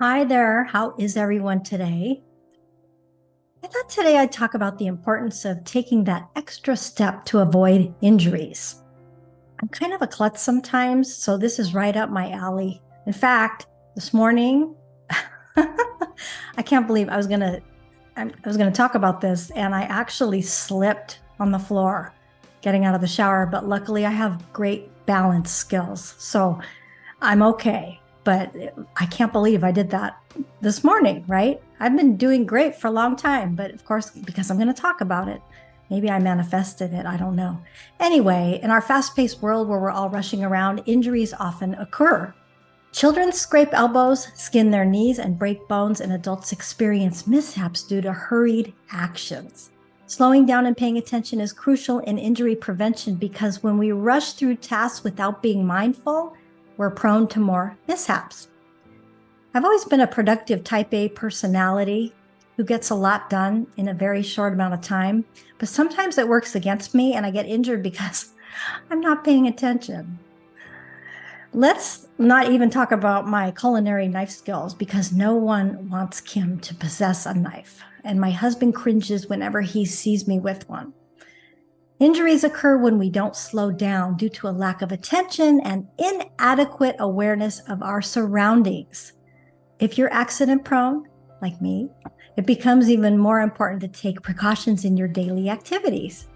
Hi there. How is everyone today? I thought today I'd talk about the importance of taking that extra step to avoid injuries. I'm kind of a klutz sometimes, so this is right up my alley. In fact, this morning, I can't believe I was gonna talk about this, and I actually slipped on the floor getting out of the shower. But luckily, I have great balance skills, so I'm okay. But I can't believe I did that this morning, right? I've been doing great for a long time, but of course, because I'm going to talk about it, maybe I manifested it. I don't know. Anyway, in our fast paced world where we're all rushing around, injuries often occur. Children scrape elbows, skin their knees, and break bones, and adults experience mishaps due to hurried actions. Slowing down and paying attention is crucial in injury prevention because when we rush through tasks without being mindful, we're prone to more mishaps. I've always been a productive type A personality who gets a lot done in a very short amount of time, but sometimes it works against me and I get injured because I'm not paying attention. Let's not even talk about my culinary knife skills because no one wants Kim to possess a knife, and my husband cringes whenever he sees me with one. Injuries occur when we don't slow down due to a lack of attention and inadequate awareness of our surroundings. If you're accident prone, like me, it becomes even more important to take precautions in your daily activities.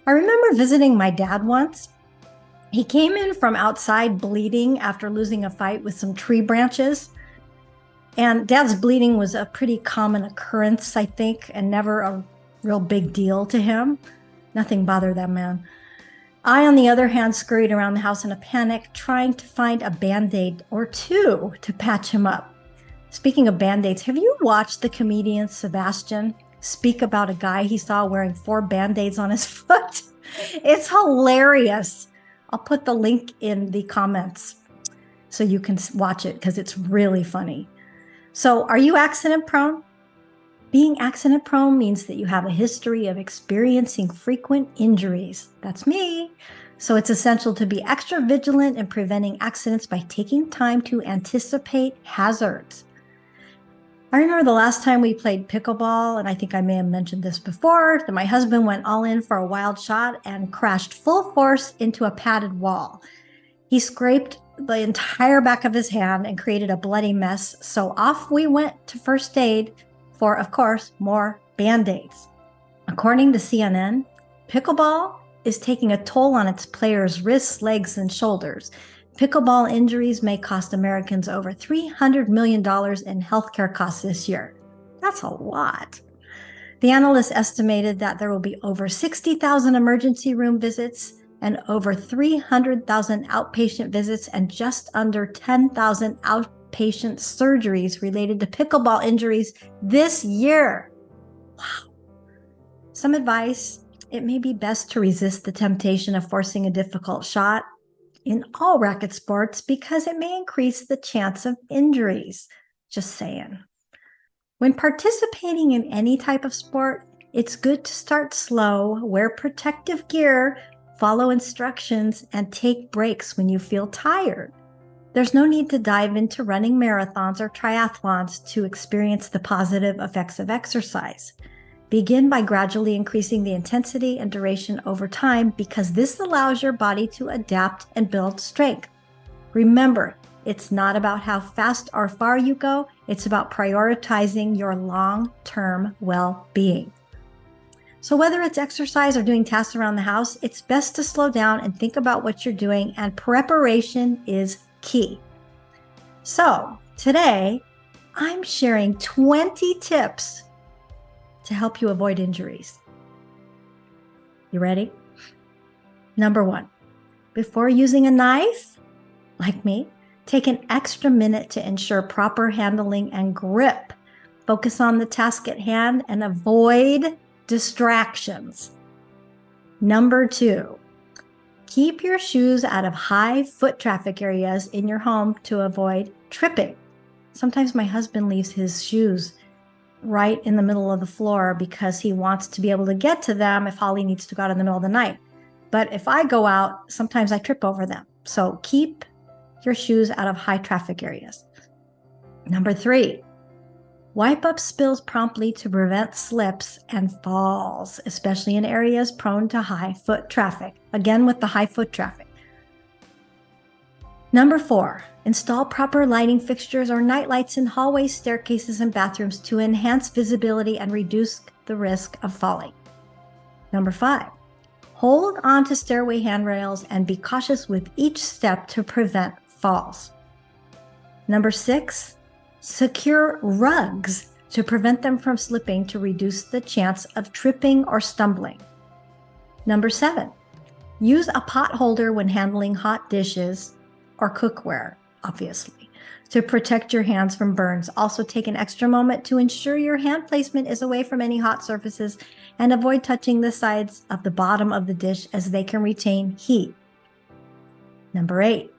I remember visiting my dad once. He came in from outside bleeding after losing a fight with some tree branches. And Dad's bleeding was a pretty common occurrence, I think, and never a real big deal to him. Nothing bothered that man. I, on the other hand, scurried around the house in a panic, trying to find a Band-Aid or two to patch him up. Speaking of Band-Aids, have you watched the comedian Sebastian speak about a guy he saw wearing 4 Band-Aids on his foot? It's hilarious. I'll put the link in the comments so you can watch it because it's really funny. So, are you accident prone? Being accident prone means that you have a history of experiencing frequent injuries. That's me. So it's essential to be extra vigilant in preventing accidents by taking time to anticipate hazards. I remember the last time we played pickleball, and I think I may have mentioned this before, that my husband went all in for a wild shot and crashed full force into a padded wall. He scraped the entire back of his hand and created a bloody mess. So off we went to first aid for, of course, more Band-Aids. According to CNN, pickleball is taking a toll on its players' wrists, legs, and shoulders. Pickleball injuries may cost Americans over $300 million in healthcare costs this year. That's a lot. The analysts estimated that there will be over 60,000 emergency room visits and over 300,000 outpatient visits and just under 10,000 outpatient surgeries related to pickleball injuries this year. Wow. Some advice: it may be best to resist the temptation of forcing a difficult shot in all racket sports because it may increase the chance of injuries. Just saying. When participating in any type of sport, it's good to start slow, wear protective gear, follow instructions, and take breaks when you feel tired. There's no need to dive into running marathons or triathlons to experience the positive effects of exercise. Begin by gradually increasing the intensity and duration over time because this allows your body to adapt and build strength. Remember, it's not about how fast or far you go, it's about prioritizing your long-term well-being. So whether it's exercise or doing tasks around the house, it's best to slow down and think about what you're doing, and preparation is key. So today, I'm sharing 20 tips to help you avoid injuries. You ready? Number 1, before using a knife, like me, take an extra minute to ensure proper handling and grip. Focus on the task at hand and avoid distractions. Number 2, keep your shoes out of high foot traffic areas in your home to avoid tripping. Sometimes my husband leaves his shoes right in the middle of the floor because he wants to be able to get to them if Holly needs to go out in the middle of the night. But if I go out, sometimes I trip over them. So keep your shoes out of high traffic areas. Number 3, wipe up spills promptly to prevent slips and falls, especially in areas prone to high foot traffic. Again, with the high foot traffic. Number 4, install proper lighting fixtures or night lights in hallways, staircases, and bathrooms to enhance visibility and reduce the risk of falling. Number 5, hold on to stairway handrails and be cautious with each step to prevent falls. Number 6, secure rugs to prevent them from slipping to reduce the chance of tripping or stumbling. Number 7, use a pot holder when handling hot dishes or cookware, obviously, to protect your hands from burns. Also, take an extra moment to ensure your hand placement is away from any hot surfaces and avoid touching the sides of the bottom of the dish as they can retain heat. Number 8,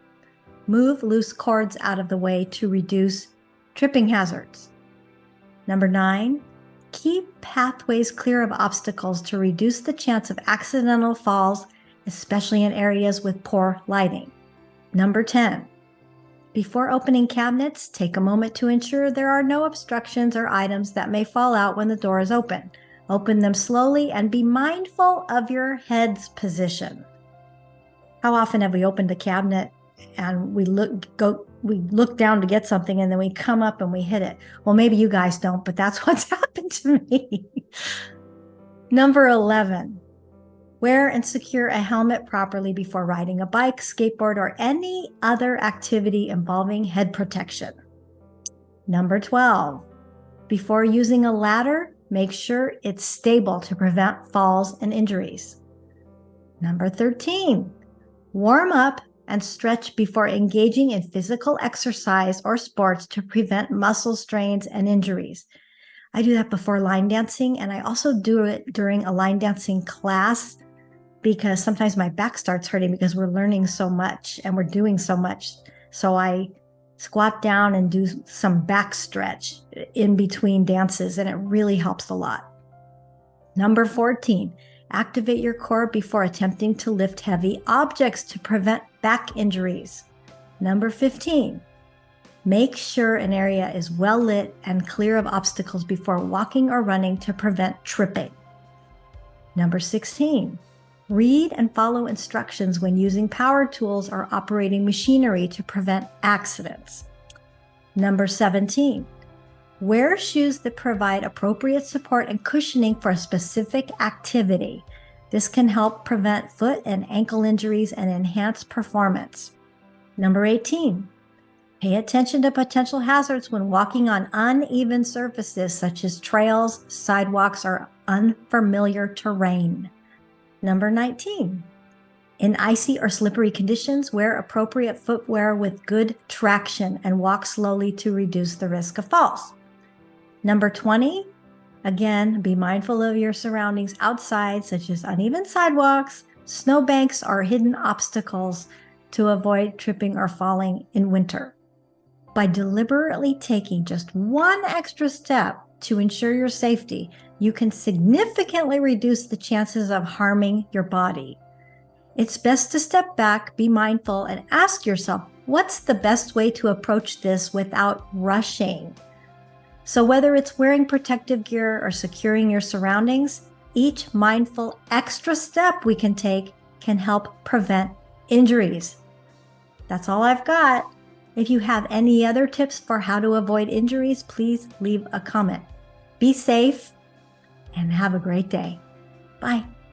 move loose cords out of the way to reduce tripping hazards. Number 9, keep pathways clear of obstacles to reduce the chance of accidental falls, especially in areas with poor lighting. Number 10, before opening cabinets, take a moment to ensure there are no obstructions or items that may fall out when the door is open. Open them slowly and be mindful of your head's position. How often have we opened a cabinet and we look down to get something and then we come up and we hit it? Well, maybe you guys don't, but that's what's happened to me. Number 11, wear and secure a helmet properly before riding a bike, skateboard, or any other activity involving head protection. Number 12, before using a ladder, make sure it's stable to prevent falls and injuries. Number 13, warm up and stretch before engaging in physical exercise or sports to prevent muscle strains and injuries. I do that before line dancing, and I also do it during a line dancing class because sometimes my back starts hurting because we're learning so much and we're doing so much. So I squat down and do some back stretch in between dances, and it really helps a lot. Number 14, activate your core before attempting to lift heavy objects to prevent back injuries. Number 15, make sure an area is well lit and clear of obstacles before walking or running to prevent tripping. Number 16, read and follow instructions when using power tools or operating machinery to prevent accidents. Number 17, wear shoes that provide appropriate support and cushioning for a specific activity. This can help prevent foot and ankle injuries and enhance performance. Number 18, pay attention to potential hazards when walking on uneven surfaces such as trails, sidewalks, or unfamiliar terrain. Number 19, in icy or slippery conditions, wear appropriate footwear with good traction and walk slowly to reduce the risk of falls. Number 20, again, be mindful of your surroundings outside, such as uneven sidewalks, snowbanks, or hidden obstacles to avoid tripping or falling in winter. By deliberately taking just one extra step to ensure your safety, you can significantly reduce the chances of harming your body. It's best to step back, be mindful, and ask yourself, what's the best way to approach this without rushing? So whether it's wearing protective gear or securing your surroundings, each mindful extra step we can take can help prevent injuries. That's all I've got. If you have any other tips for how to avoid injuries, please leave a comment. Be safe and have a great day. Bye.